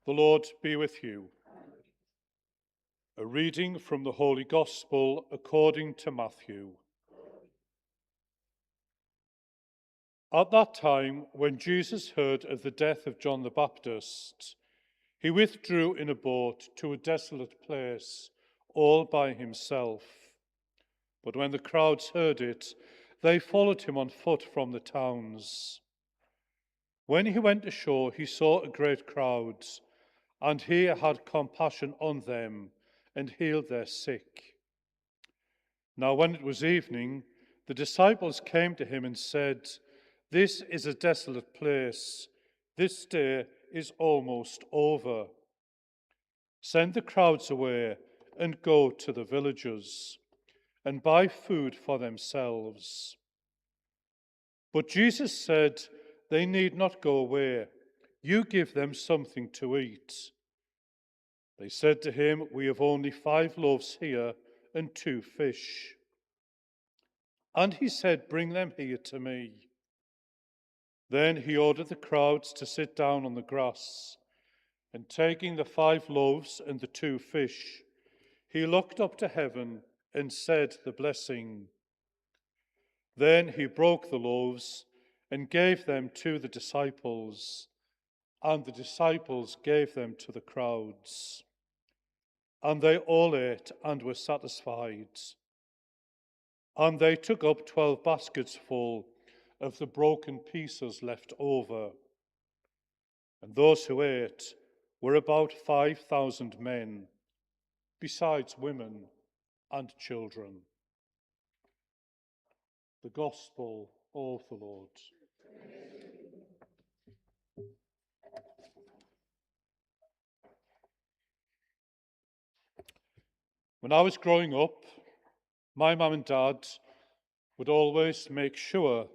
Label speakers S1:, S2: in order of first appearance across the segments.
S1: The Lord be with you. A reading from the Holy Gospel according to Matthew. At that time, when Jesus heard of the death of John the Baptist, he withdrew in a boat to a desolate place, all by himself. But when the crowds heard it, they followed him on foot from the towns. When he went ashore, he saw a great crowd, and he had compassion on them and healed their sick. Now when it was evening, the disciples came to him and said, "This is a desolate place. This day is almost over. Send the crowds away and go to the villages and buy food for themselves." But Jesus said, "They need not go away. You give them something to eat." They said to him, "We have only 5 loaves here and 2 fish." And he said, "Bring them here to me." Then he ordered the crowds to sit down on the grass, and taking the 5 loaves and the 2 fish, he looked up to heaven and said the blessing. Then he broke the loaves and gave them to the disciples, and the disciples gave them to the crowds. And they all ate and were satisfied. And they took up 12 baskets full of the broken pieces left over. And those who ate were about 5,000 men, besides women and children. The Gospel of the Lord. When I was growing up, my mum and dad would always make sure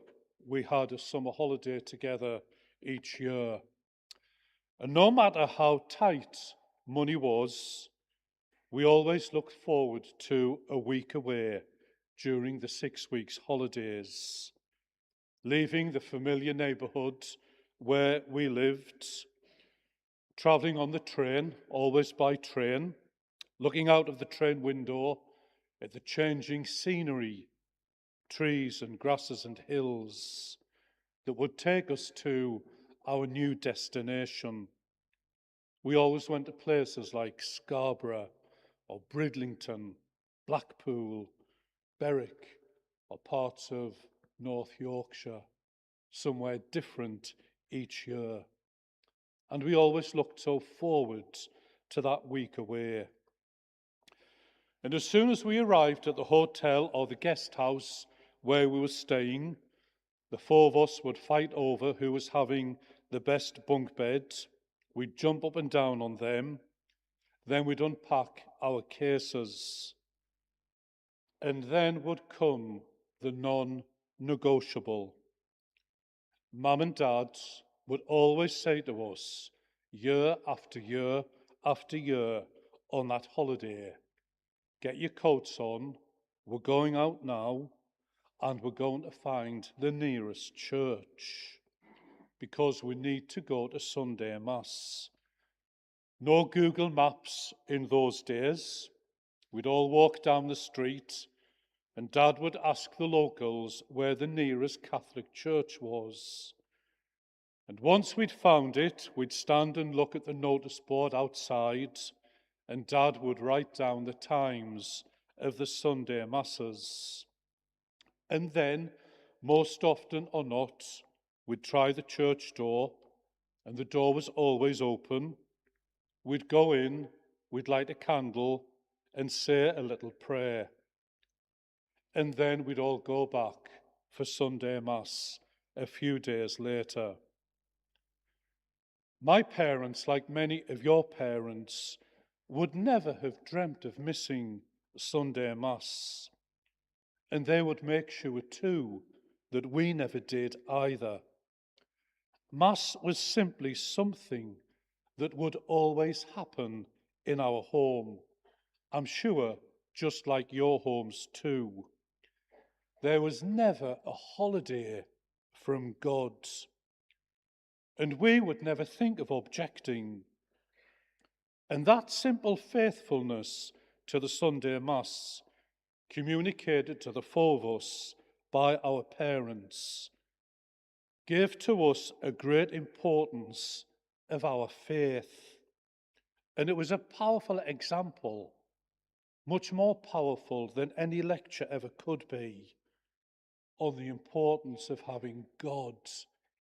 S1: we had a summer holiday together each year. And no matter how tight money was, we always looked forward to a week away during the 6 weeks holidays, leaving the familiar neighbourhood where we lived, travelling on the train, always by train, looking out of the train window at the changing scenery, trees and grasses and hills that would take us to our new destination. We always went to places like Scarborough or Bridlington, Blackpool, Berwick, or parts of North Yorkshire, somewhere different each year. And we always looked so forward to that week away. And as soon as we arrived at the hotel or the guest house where we were staying, the 4 of us would fight over who was having the best bunk bed. We'd jump up and down on them. Then we'd unpack our cases. And then would come the non-negotiable. Mum and Dad would always say to us, year after year after year on that holiday, "Get your coats on, we're going out now, and we're going to find the nearest church, because we need to go to Sunday Mass." No Google Maps in those days. We'd all walk down the street, and Dad would ask the locals where the nearest Catholic church was. And once we'd found it, we'd stand and look at the notice board outside, and Dad would write down the times of the Sunday Masses. And then, most often or not, we'd try the church door, and the door was always open. We'd go in, we'd light a candle, and say a little prayer. And then we'd all go back for Sunday Mass a few days later. My parents, like many of your parents, would never have dreamt of missing Sunday Mass. And they would make sure too that we never did either. Mass was simply something that would always happen in our home. I'm sure just like your homes too. There was never a holiday from God. And we would never think of objecting. And that simple faithfulness to the Sunday Mass, communicated to the four of us by our parents, gave to us a great importance of our faith. And it was a powerful example, much more powerful than any lecture ever could be, on the importance of having God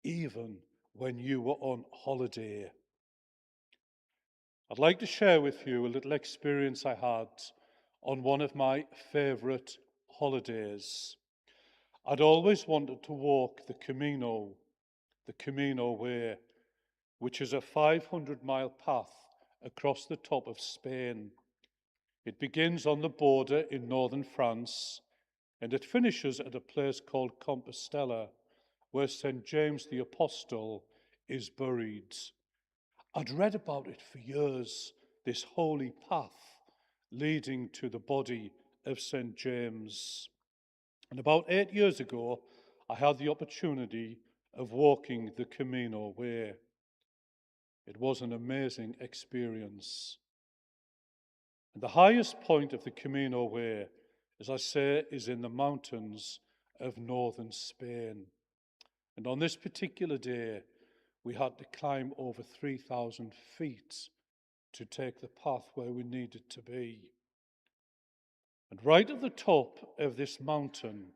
S1: even when you were on holiday. I'd like to share with you a little experience I had on one of my favourite holidays. I'd always wanted to walk the Camino Way, which is a 500-mile path across the top of Spain. It begins on the border in northern France, and it finishes at a place called Compostela, where St. James the Apostle is buried. I'd read about it for years, this holy path leading to the body of St. James. And about 8 years ago, I had the opportunity of walking the Camino Way. It was an amazing experience. And the highest point of the Camino Way, as I say, is in the mountains of northern Spain. And on this particular day, we had to climb over 3,000 feet to take the path where we needed to be. And right at the top of this mountain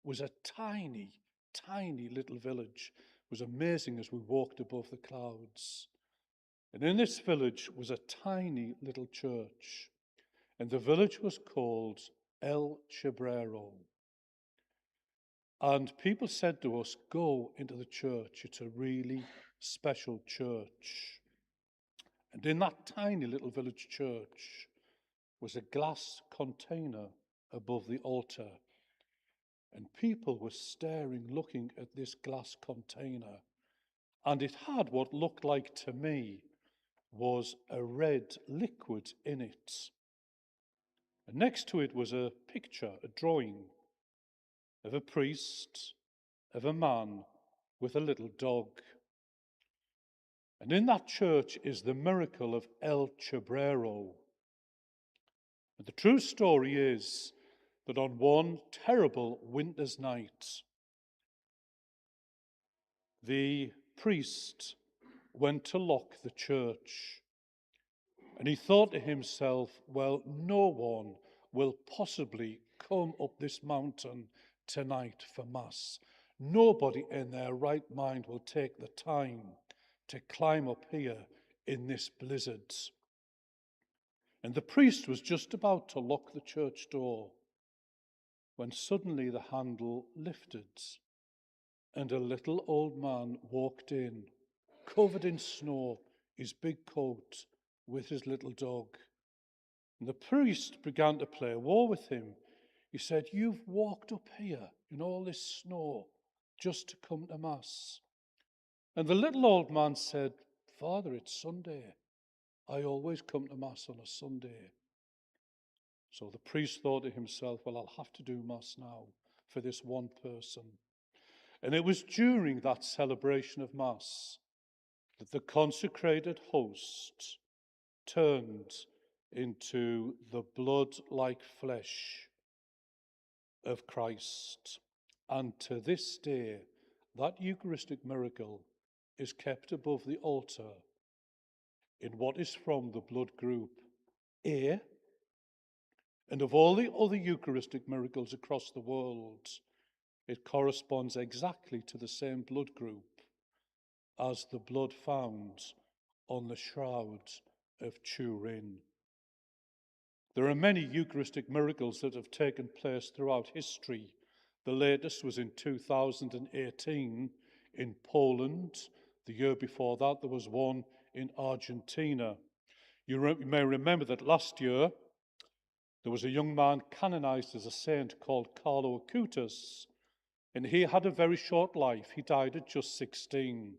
S1: was a tiny, tiny little village. It was amazing as we walked above the clouds. And in this village was a tiny little church. And the village was called El Chibrero. And people said to us, go into the church. It's a really special church. And in that tiny little village church was a glass container above the altar. And people were staring, looking at this glass container. And it had what looked like to me was a red liquid in it. And next to it was a picture, a drawing of a priest, of a man with a little dog. And in that church is the miracle of El Chibrero. And the true story is that on one terrible winter's night, the priest went to lock the church. And he thought to himself, well, no one will possibly come up this mountain tonight for Mass. Nobody in their right mind will take the time to climb up here in this blizzard. And the priest was just about to lock the church door when suddenly the handle lifted and a little old man walked in, covered in snow, his big coat, with his little dog. And the priest began to play war with him. He said, you've walked up here in all this snow just to come to Mass. And the little old man said, Father, it's Sunday. I always come to Mass on a Sunday. So the priest thought to himself, well, I'll have to do Mass now for this one person. And it was during that celebration of Mass that the consecrated host turned into the blood-like flesh of Christ. And to this day, that Eucharistic miracle is kept above the altar in what is from the blood group A. And of all the other Eucharistic miracles across the world, it corresponds exactly to the same blood group as the blood found on the shroud of Turin. There are many Eucharistic miracles that have taken place throughout history. The latest was in 2018 in Poland. The year before that, there was one in Argentina. You may remember that last year, there was a young man canonized as a saint called Carlo Acutis, and he had a very short life. He died at just 16.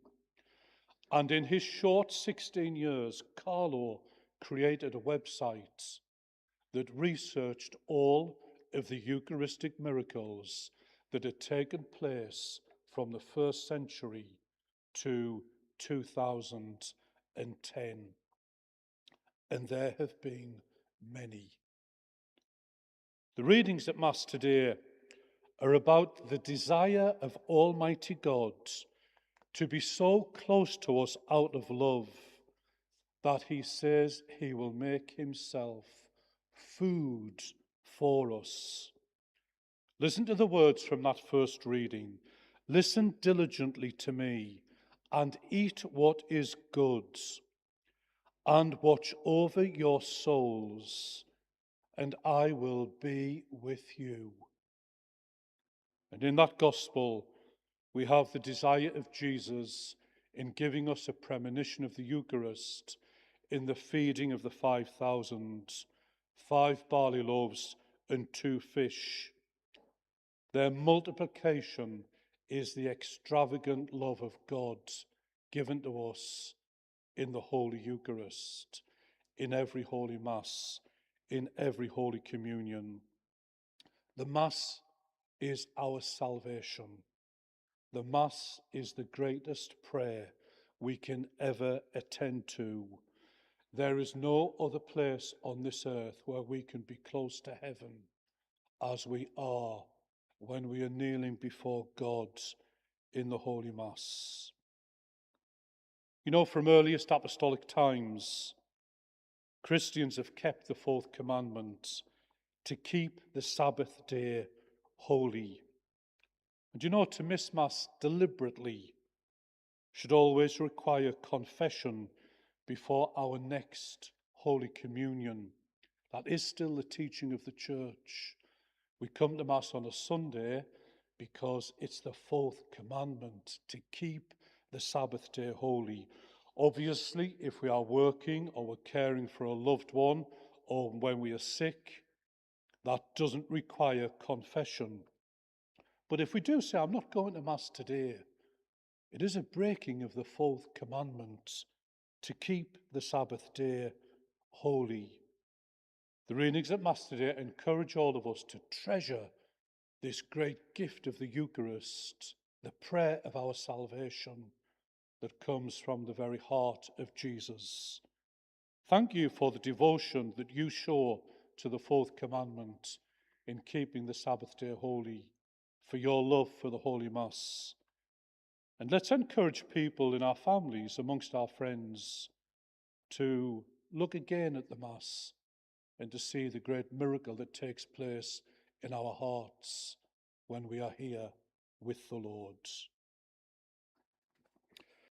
S1: And in his short 16 years, Carlo created a website that researched all of the Eucharistic miracles that had taken place from the first century to 2010. and there have been many. The readings at Mass today are about the desire of Almighty God to be so close to us out of love that he says he will make himself food for us. Listen to the words from that first reading. Listen diligently to me and eat what is good, and watch over your souls, and I will be with you. And in that gospel, we have the desire of Jesus in giving us a premonition of the Eucharist in the feeding of the 5,000, 5 barley loaves and 2 fish. Their multiplication is the extravagant love of God given to us in the Holy Eucharist, in every Holy Mass, in every Holy Communion. The Mass is our salvation. The Mass is the greatest prayer we can ever attend to. There is no other place on this earth where we can be close to heaven as we are when we are kneeling before God in the Holy Mass. You know, from earliest apostolic times, Christians have kept the 4th commandment to keep the Sabbath day holy. And you know, to miss Mass deliberately should always require confession before our next Holy Communion. That is still the teaching of the Church. We come to Mass on a Sunday because it's the 4th commandment to keep the Sabbath day holy. Obviously, if we are working or we're caring for a loved one or when we are sick, that doesn't require confession. But if we do say, I'm not going to Mass today, it is a breaking of the 4th commandment to keep the Sabbath day holy. The readings at Mass today encourage all of us to treasure this great gift of the Eucharist, the prayer of our salvation that comes from the very heart of Jesus. Thank you for the devotion that you show to the 4th commandment in keeping the Sabbath day holy, for your love for the Holy Mass. And let's encourage people in our families, amongst our friends, to look again at the Mass and to see the great miracle that takes place in our hearts when we are here with the Lord.